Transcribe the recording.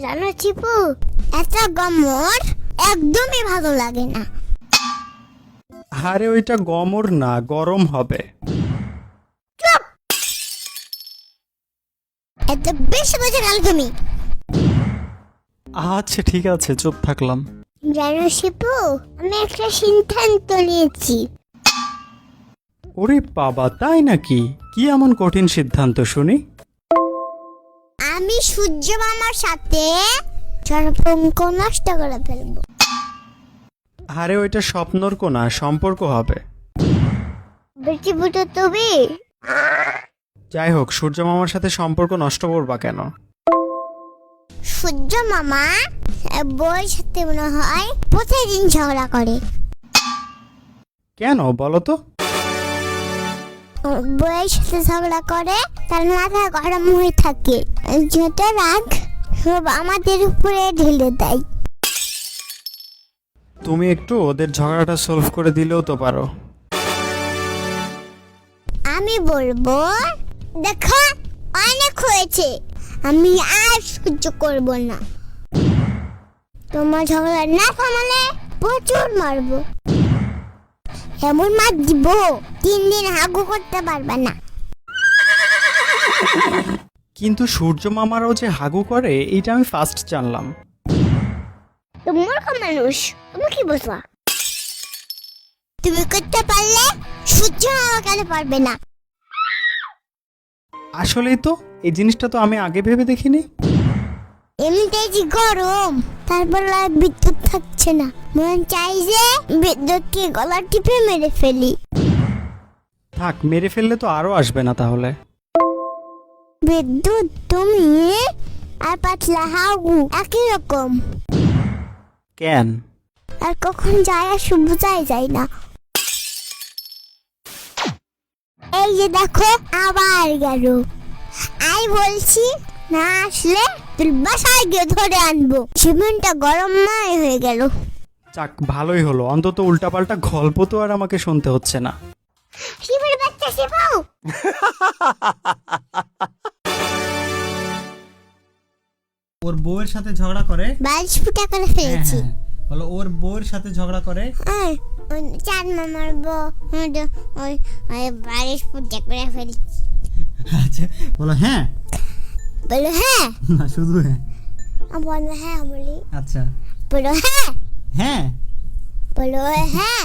জানো চিপু, এত গমর একদমই ভালো লাগে না। আরে ওইটা গমর না, গরম হবে। এত বেশি বোঝা গেল তুমি। আচ্ছা ঠিক আছে, চুপ থাকলাম। জানো শিপু, আমি একটা সিদ্ধান্ত নিয়েছি। ওরে বাবা, তাই নাকি? কি এমন কঠিন সিদ্ধান্ত শুনি? আমি সূর্য মামার সাথে সম্পর্ক নষ্ট করে ফেলবো। আরে ওইটা স্বপ্নর কোনা, সম্পর্ক হবে। বেশি বুঝো তুমি। যাই হোক, সূর্য মামার সাথে সম্পর্ক নষ্ট করবা কেন? সূর্য মামা বউয়ের সাথে মনে হয় প্রতিদিন ঝগড়া করে। কেন বলো তো? বউয়ের সাথে ঝগড়া করে, তার মাথা গরম হয়ে থাকে, যত রাগ সব আমাদের উপরে ঢেলে দেয়। তুমি একটু ওদের ঝগড়াটা সলভ করে দিলেও তো পারো। আমি বলবো, দেখো অনেক হয়েছে, আমি আর সহ্য করব না। তোমার ঝগড়া না থামালে প্রচুর মারবো, এমন মার দিব 3 দিন হাগু করতে পারবে না। কিন্তু সূর্য মামারও যে হাগু করে, এটা আমি ফার্স্ট জানলাম। তুমি মূর্খ মানুষ, তুমি কি বুঝবা? তুমি করতে পারলে সূর্য মামা কেন পারবে না? আসলেই তো, এই জিনিসটা তো আমি আগে ভেবে দেখিনি। এমনিতেই যে গরম, তারপর আর বিদ্যুৎ থাকছে না, মন চাই যে বিদ্যুৎকে গলা টিপে মেরে ফেলি। থাক, মেরে ফেললে তো আরো আসবে না তাহলে। বিদ্যুৎ তুমি আর পাতলা হাগু একই রকম, কেন? আর কখন যায় আর বোঝাই যায় না। এই যে দেখো আবার গেল। আই বলছি না আসলে তোর বাসায় গিয়ে ধরে আনবো। জীবনটা গরমময় হয়ে গেল। যাক, ভালোই হলো, অন্তত উল্টাপাল্টা গল্প তো আর আমাকে শুনতে হচ্ছে না। শিবের বাচ্চা শিবাও। ওর বউয়ের সাথে ঝগড়া করে। 22 ফুটা করে ফেলেছি। বলো, ওর বউয়ের সাথে ঝগড়া করে। আর ওই চার মামার বউ ওই 22 ফুটা করে ফেলেছি। আচ্ছা বলো হ্যাঁ। বলো হ্যাঁ। না শুধু হ্যাঁ। বলো হ্যাঁ বলি। আচ্ছা বলো হ্যাঁ। হ্যাঁ বলো হ্যাঁ।